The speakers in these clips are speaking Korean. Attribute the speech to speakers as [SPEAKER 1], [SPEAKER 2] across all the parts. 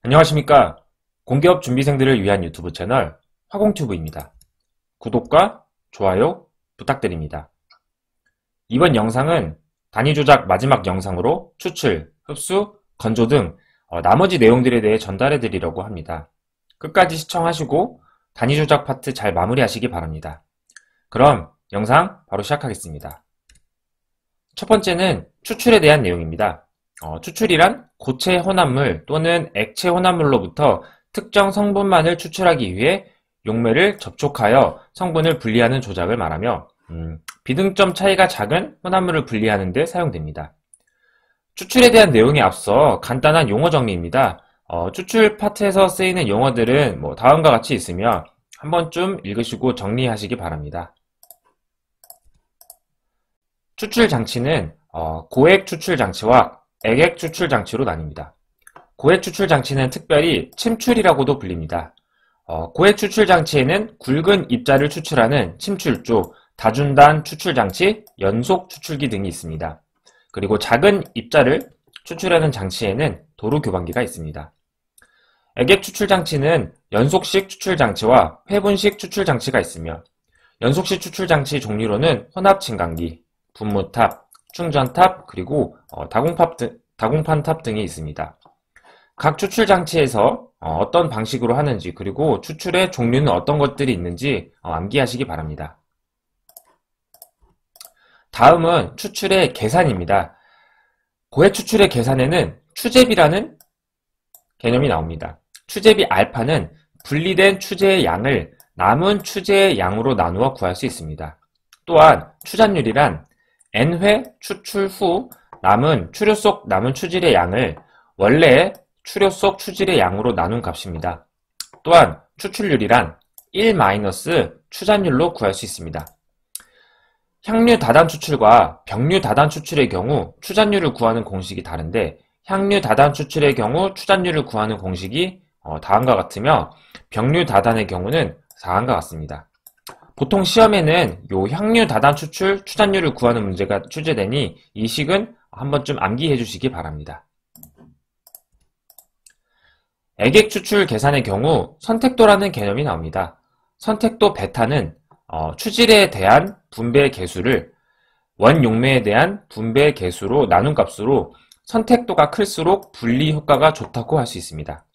[SPEAKER 1] 안녕하십니까. 공기업 준비생들을 위한 유튜브 채널 화공튜브입니다. 구독과 좋아요 부탁드립니다. 이번 영상은 단위 조작 마지막 영상으로 추출, 흡수, 건조 등 나머지 내용들에 대해 전달해 드리려고 합니다. 끝까지 시청하시고 단위 조작 파트 잘 마무리하시기 바랍니다. 그럼 영상 바로 시작하겠습니다. 첫 번째는 추출에 대한 내용입니다. 추출이란 고체 혼합물 또는 액체 혼합물로부터 특정 성분만을 추출하기 위해 용매를 접촉하여 성분을 분리하는 조작을 말하며 비등점 차이가 작은 혼합물을 분리하는 데 사용됩니다. 추출에 대한 내용에 앞서 간단한 용어 정리입니다. 추출 파트에서 쓰이는 용어들은 다음과 같이 있으며 한 번쯤 읽으시고 정리하시기 바랍니다. 추출 장치는 고액 추출 장치와 액액 추출 장치로 나뉩니다. 고액 추출 장치는 특별히 침출이라고도 불립니다. 고액 추출 장치에는 굵은 입자를 추출하는 침출조, 다중단 추출 장치, 연속 추출기 등이 있습니다. 그리고 작은 입자를 추출하는 장치에는 도루 교반기가 있습니다. 액액 추출 장치는 연속식 추출 장치와 회분식 추출 장치가 있으며 연속식 추출 장치 종류로는 혼합 진강기, 분무탑, 충전탑, 그리고 다공판탑 등이 있습니다. 각 추출 장치에서 어떤 방식으로 하는지 그리고 추출의 종류는 어떤 것들이 있는지 암기하시기 바랍니다. 다음은 추출의 계산입니다. 고액 추출의 계산에는 추제비라는 개념이 나옵니다. 추제비 알파는 분리된 추제의 양을 남은 추제의 양으로 나누어 구할 수 있습니다. 또한 추잔율이란 n회 추출 후 남은 추료 속 남은 추질의 양을 원래의 추료 속 추질의 양으로 나눈 값입니다. 또한 추출률이란 1- 추잔율로 구할 수 있습니다. 향류 다단 추출과 병류 다단 추출의 경우 추잔율을 구하는 공식이 다른데 향류 다단 추출의 경우 추잔율을 구하는 공식이 다음과 같으며 병류 다단의 경우는 다음과 같습니다. 보통 시험에는 향류 다단 추출 추잔율을 구하는 문제가 출제되니 이 식은 한 번쯤 암기해 주시기 바랍니다. 액액 추출 계산의 경우 선택도라는 개념이 나옵니다. 선택도 베타는 추질에 대한 분배 계수를 원용매에 대한 분배 계수로 나눈 값으로 선택도가 클수록 분리 효과가 좋다고 할 수 있습니다.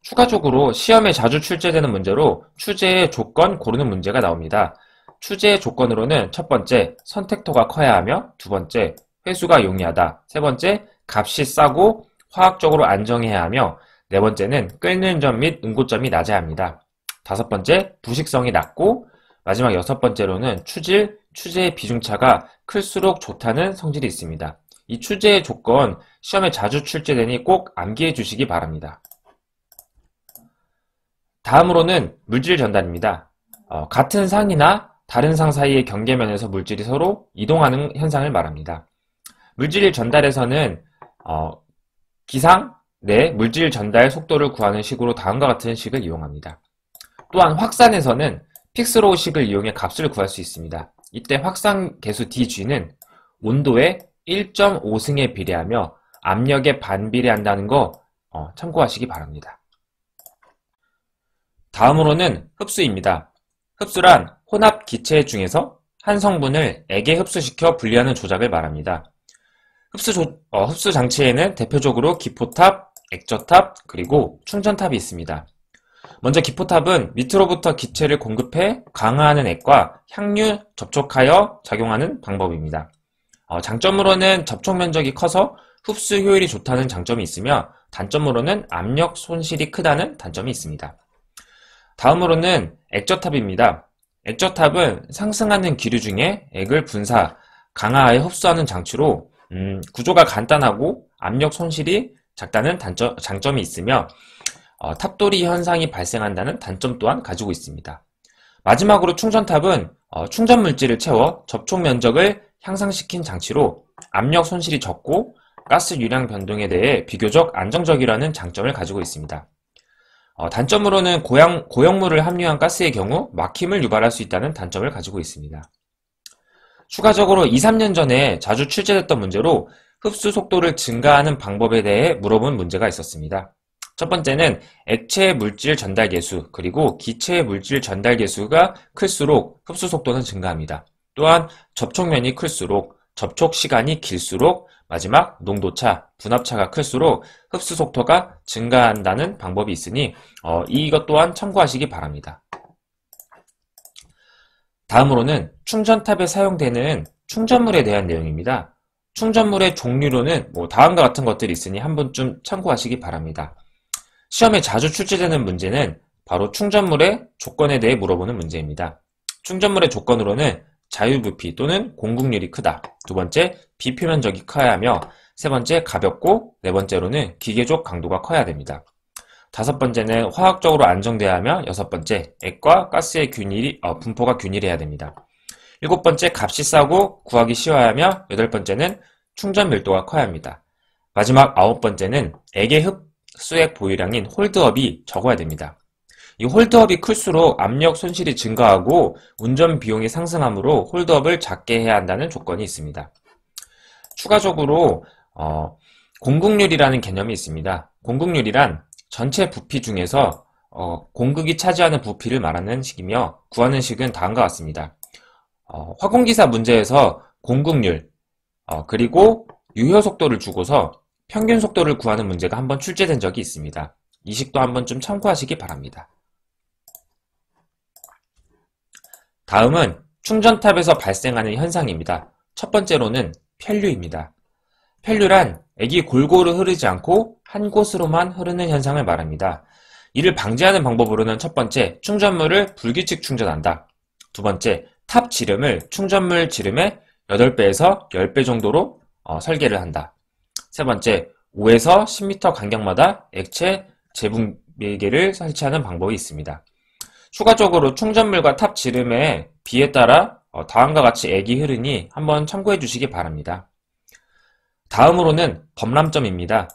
[SPEAKER 1] 추가적으로 시험에 자주 출제되는 문제로 추제의 조건 고르는 문제가 나옵니다. 추제의 조건으로는 첫 번째, 선택도가 커야 하며 두 번째, 회수가 용이하다, 세 번째, 값이 싸고 화학적으로 안정해야 하며 네 번째는 끓는 점 및 응고점이 낮아야 합니다. 다섯 번째, 부식성이 낮고 마지막 여섯 번째로는 추질, 추제의 비중차가 클수록 좋다는 성질이 있습니다. 이 추제의 조건 시험에 자주 출제되니 꼭 암기해 주시기 바랍니다. 다음으로는 물질 전달입니다. 같은 상이나 다른 상 사이의 경계면에서 물질이 서로 이동하는 현상을 말합니다. 물질 전달에서는 기상 내 물질 전달 속도를 구하는 식으로 다음과 같은 식을 이용합니다. 또한 확산에서는 픽스로우 식을 이용해 값을 구할 수 있습니다. 이때 확산 계수 dg는 온도의 1.5승에 비례하며 압력에 반비례한다는 거 참고하시기 바랍니다. 다음으로는 흡수입니다. 흡수란 혼합 기체 중에서 한 성분을 액에 흡수시켜 분리하는 조작을 말합니다. 흡수 장치에는 대표적으로 기포탑, 액저탑, 그리고 충전탑이 있습니다. 먼저 기포탑은 밑으로부터 기체를 공급해 강화하는 액과 향류 접촉하여 작용하는 방법입니다. 장점으로는 접촉 면적이 커서 흡수 효율이 좋다는 장점이 있으며 단점으로는 압력 손실이 크다는 단점이 있습니다. 다음으로는 액저탑입니다. 액저탑은 상승하는 기류 중에 액을 분사, 강화하여 흡수하는 장치로 구조가 간단하고 압력 손실이 작다는 장점이 있으며 탑돌이 현상이 발생한다는 단점 또한 가지고 있습니다. 마지막으로 충전탑은 충전 물질을 채워 접촉 면적을 향상시킨 장치로 압력 손실이 적고 가스 유량 변동에 대해 비교적 안정적이라는 장점을 가지고 있습니다. 단점으로는 고형물을 함유한 가스의 경우 막힘을 유발할 수 있다는 단점을 가지고 있습니다. 추가적으로 2, 3년 전에 자주 출제됐던 문제로 흡수 속도를 증가하는 방법에 대해 물어본 문제가 있었습니다. 첫 번째는 액체 물질 전달 계수, 그리고 기체 물질 전달 계수가 클수록 흡수 속도는 증가합니다. 또한 접촉면이 클수록, 접촉 시간이 길수록, 마지막 농도차, 분압차가 클수록 흡수 속도가 증가한다는 방법이 있으니 이것 또한 참고하시기 바랍니다. 다음으로는 충전탑에 사용되는 충전물에 대한 내용입니다. 충전물의 종류로는 다음과 같은 것들이 있으니 한 번쯤 참고하시기 바랍니다. 시험에 자주 출제되는 문제는 바로 충전물의 조건에 대해 물어보는 문제입니다. 충전물의 조건으로는 자유부피 또는 공급률이 크다. 두 번째, 비표면적이 커야 하며, 세 번째, 가볍고, 네 번째로는 기계적 강도가 커야 됩니다. 다섯 번째는 화학적으로 안정돼야 하며, 여섯 번째, 액과 가스의 분포가 균일해야 됩니다. 일곱 번째, 값이 싸고 구하기 쉬워야 하며, 여덟 번째는 충전 밀도가 커야 합니다. 마지막 아홉 번째는 액의 흡수액 보유량인 홀드업이 적어야 됩니다. 이 홀드업이 클수록 압력 손실이 증가하고 운전 비용이 상승하므로 홀드업을 작게 해야 한다는 조건이 있습니다. 추가적으로 공극률이라는 개념이 있습니다. 공극률이란 전체 부피 중에서 공극이 차지하는 부피를 말하는 식이며 구하는 식은 다음과 같습니다. 화공기사 문제에서 공극률 그리고 유효 속도를 주고서 평균 속도를 구하는 문제가 한번 출제된 적이 있습니다. 이 식도 한번 좀 참고하시기 바랍니다. 다음은 충전탑에서 발생하는 현상입니다. 첫 번째로는 편류입니다. 편류란 액이 골고루 흐르지 않고 한 곳으로만 흐르는 현상을 말합니다. 이를 방지하는 방법으로는 첫 번째, 충전물을 불규칙 충전한다. 두 번째, 탑 지름을 충전물 지름의 8배에서 10배 정도로 설계를 한다. 세 번째, 5에서 10m 간격마다 액체 재분배기를 설치하는 방법이 있습니다. 추가적으로 충전물과 탑 지름의 비에 따라 다음과 같이 액이 흐르니 한번 참고해 주시기 바랍니다. 다음으로는 범람점입니다.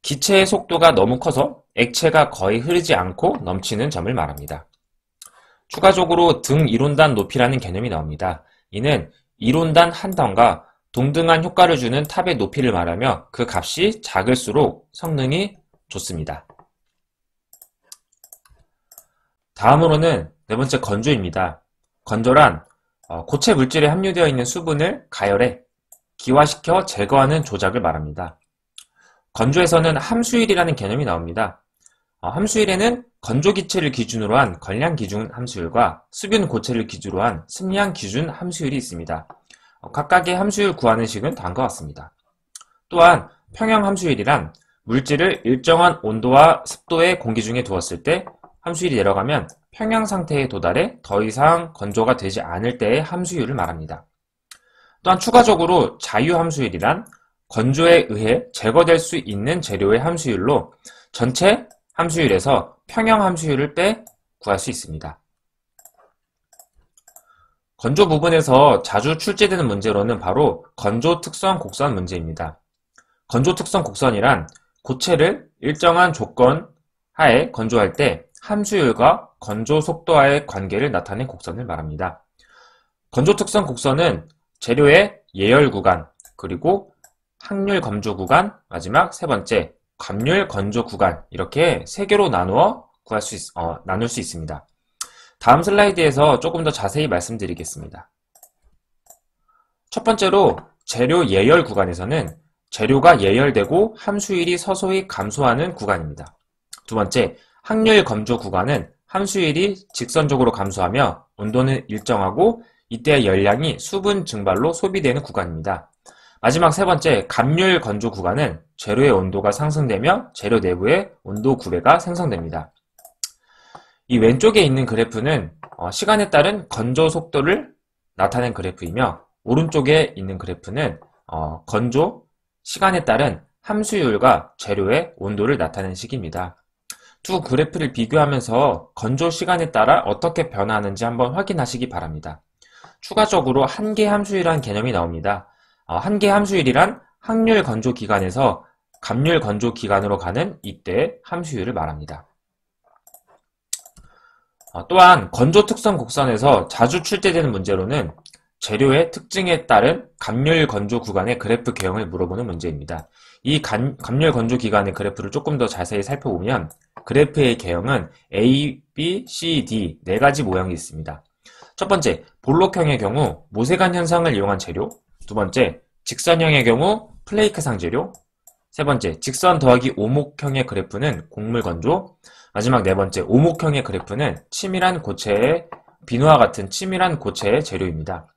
[SPEAKER 1] 기체의 속도가 너무 커서 액체가 거의 흐르지 않고 넘치는 점을 말합니다. 추가적으로 등 이론단 높이라는 개념이 나옵니다. 이는 이론단 한 단과 동등한 효과를 주는 탑의 높이를 말하며 그 값이 작을수록 성능이 좋습니다. 다음으로는 네 번째 건조입니다. 건조란 고체 물질에 함유되어 있는 수분을 가열해 기화시켜 제거하는 조작을 말합니다. 건조에서는 함수율이라는 개념이 나옵니다. 함수율에는 건조 기체를 기준으로 한 건량 기준 함수율과 수분 고체를 기준으로 한 습량 기준 함수율이 있습니다. 각각의 함수율 구하는 식은 다음과 같습니다. 또한 평형 함수율이란 물질을 일정한 온도와 습도의 공기 중에 두었을 때 함수율이 내려가면 평형 상태에 도달해 더 이상 건조가 되지 않을 때의 함수율을 말합니다. 또한 추가적으로 자유함수율이란 건조에 의해 제거될 수 있는 재료의 함수율로 전체 함수율에서 평형 함수율을 빼 구할 수 있습니다. 건조 부분에서 자주 출제되는 문제로는 바로 건조 특성 곡선 문제입니다. 건조 특성 곡선이란 고체를 일정한 조건 하에 건조할 때 함수율과 건조 속도와의 관계를 나타낸 곡선을 말합니다. 건조 특성 곡선은 재료의 예열 구간, 그리고 항률 건조 구간, 마지막 세 번째 감률 건조 구간, 이렇게 세 개로 나누어 나눌 수 있습니다. 다음 슬라이드에서 조금 더 자세히 말씀드리겠습니다. 첫 번째로 재료 예열 구간에서는 재료가 예열되고 함수율이 서서히 감소하는 구간입니다. 두 번째, 항률 건조 구간은 함수율이 직선적으로 감소하며 온도는 일정하고 이때 열량이 수분 증발로 소비되는 구간입니다. 마지막 세 번째, 감률 건조 구간은 재료의 온도가 상승되며 재료 내부에 온도 구배가 생성됩니다. 이 왼쪽에 있는 그래프는 시간에 따른 건조 속도를 나타낸 그래프이며 오른쪽에 있는 그래프는 건조 시간에 따른 함수율과 재료의 온도를 나타낸 식입니다. 두 그래프를 비교하면서 건조 시간에 따라 어떻게 변화하는지 한번 확인하시기 바랍니다. 추가적으로 한계 함수율이라는 개념이 나옵니다. 한계 함수율이란 항률 건조 기간에서 감률 건조 기간으로 가는 이때 함수율을 말합니다. 또한 건조 특성 곡선에서 자주 출제되는 문제로는 재료의 특징에 따른 감률 건조 구간의 그래프 개형을 물어보는 문제입니다. 이 감열 건조 기간의 그래프를 조금 더 자세히 살펴보면 그래프의 개형은 A, B, C, D 네 가지 모양이 있습니다. 첫 번째, 볼록형의 경우 모세관 현상을 이용한 재료. 두 번째, 직선형의 경우 플레이크상 재료. 세 번째, 직선 더하기 오목형의 그래프는 곡물 건조. 마지막 네 번째, 오목형의 그래프는 치밀한 고체의 비누와 같은 치밀한 고체의 재료입니다.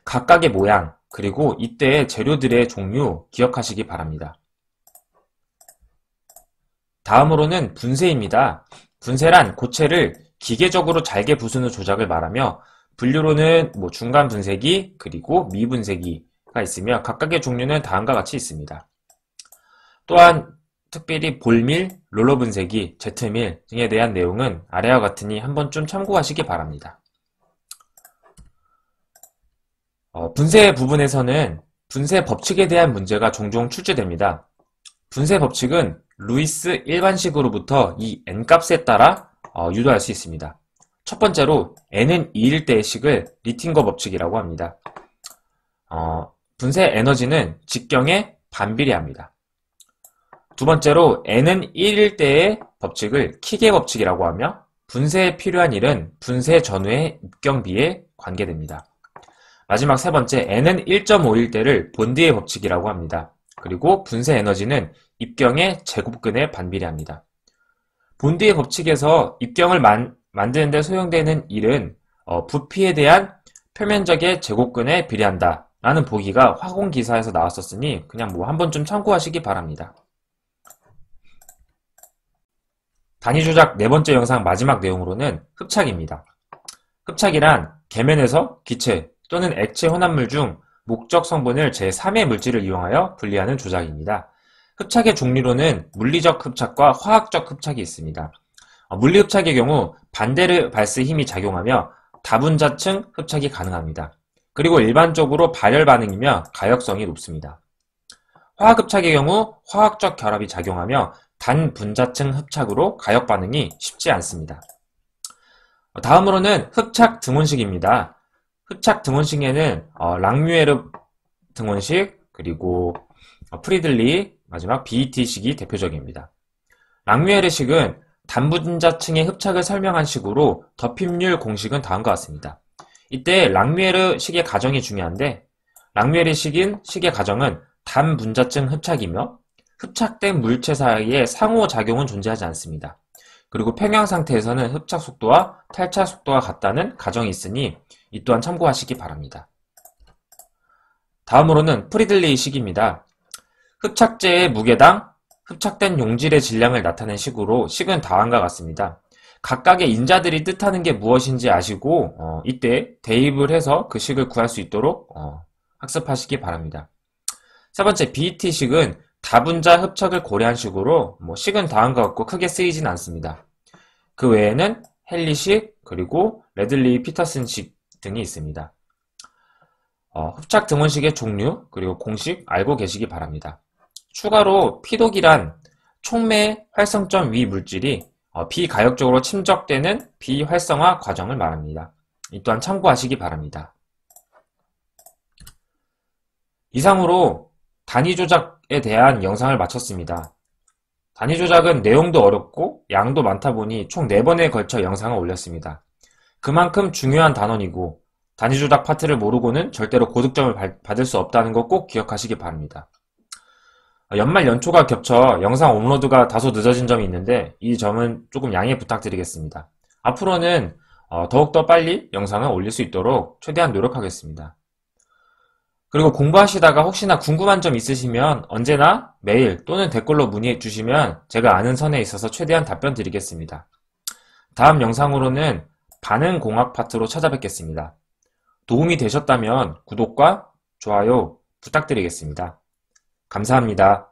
[SPEAKER 1] 각각의 모양, 그리고 이때의 재료들의 종류 기억하시기 바랍니다. 다음으로는 분쇄입니다. 분쇄란 고체를 기계적으로 잘게 부수는 조작을 말하며 분류로는 중간 분쇄기 그리고 미분쇄기가 있으며 각각의 종류는 다음과 같이 있습니다. 또한 특별히 볼밀, 롤러 분쇄기, 제트밀 등에 대한 내용은 아래와 같으니 한 번쯤 참고하시기 바랍니다. 분쇄 부분에서는 분쇄 법칙에 대한 문제가 종종 출제됩니다. 분쇄 법칙은 루이스 일반식으로부터 이 n값에 따라 유도할 수 있습니다. 첫 번째로 n은 2일 때의 식을 리팅거 법칙이라고 합니다. 분쇄 에너지는 직경에 반비례합니다. 두 번째로 n은 1일 때의 법칙을 킥의 법칙이라고 하며 분쇄에 필요한 일은 분쇄 전후의 입경비에 관계됩니다. 마지막 세 번째, n은 1.5일 때를 본드의 법칙이라고 합니다. 그리고 분쇄 에너지는 입경의 제곱근에 반비례합니다. 본드의 법칙에서 입경을 만드는 데 소요되는 일은 부피에 대한 표면적의 제곱근에 비례한다 라는 보기가 화공기사에서 나왔었으니 그냥 한 번쯤 참고하시기 바랍니다. 단위 조작 네 번째 영상 마지막 내용으로는 흡착입니다. 흡착이란 계면에서 기체 또는 액체 혼합물 중 목적 성분을 제3의 물질을 이용하여 분리하는 조작입니다. 흡착의 종류로는 물리적 흡착과 화학적 흡착이 있습니다. 물리 흡착의 경우 반데르 발스 힘이 작용하며 다분자층 흡착이 가능합니다. 그리고 일반적으로 발열 반응이며 가역성이 높습니다. 화학 흡착의 경우 화학적 결합이 작용하며 단분자층 흡착으로 가역 반응이 쉽지 않습니다. 다음으로는 흡착 등원식입니다. 흡착 등원식에는 랑뮤에르 등원식, 그리고 프리들리, 마지막 BET식이 대표적입니다. 랑뮤에르식은 단분자층의 흡착을 설명한 식으로 덮임률 공식은 다음과 같습니다. 이때 랑뮤에르식의 가정이 중요한데 랑뮤에르식의 가정은 단분자층 흡착이며 흡착된 물체 사이에 상호작용은 존재하지 않습니다. 그리고 평형 상태에서는 흡착 속도와 탈착 속도가 같다는 가정이 있으니 이 또한 참고하시기 바랍니다. 다음으로는 프리들리 식입니다. 흡착제의 무게당 흡착된 용질의 질량을 나타낸 식으로 식은 다음과 같습니다. 각각의 인자들이 뜻하는 게 무엇인지 아시고 이때 대입을 해서 그 식을 구할 수 있도록 학습하시기 바랍니다. 세 번째 BET식은 다분자 흡착을 고려한 식으로 식은 다음과 같고 크게 쓰이진 않습니다. 그 외에는 헨리식 그리고 레들리 피터슨식 등이 있습니다. 흡착 등원식의 종류 그리고 공식 알고 계시기 바랍니다. 추가로 피독이란 촉매 활성점 위 물질이 비가역적으로 침적되는 비활성화 과정을 말합니다. 이 또한 참고하시기 바랍니다. 이상으로 단위 조작에 대한 영상을 마쳤습니다. 단위 조작은 내용도 어렵고 양도 많다 보니 총 4번에 걸쳐 영상을 올렸습니다. 그만큼 중요한 단원이고 단위 조작 파트를 모르고는 절대로 고득점을 받을 수 없다는 거 꼭 기억하시기 바랍니다. 연말 연초가 겹쳐 영상 업로드가 다소 늦어진 점이 있는데 이 점은 조금 양해 부탁드리겠습니다. 앞으로는 더욱더 빨리 영상을 올릴 수 있도록 최대한 노력하겠습니다. 그리고 공부하시다가 혹시나 궁금한 점 있으시면 언제나 메일 또는 댓글로 문의해 주시면 제가 아는 선에 있어서 최대한 답변 드리겠습니다. 다음 영상으로는 반응공학 파트로 찾아뵙겠습니다. 도움이 되셨다면 구독과 좋아요 부탁드리겠습니다. 감사합니다.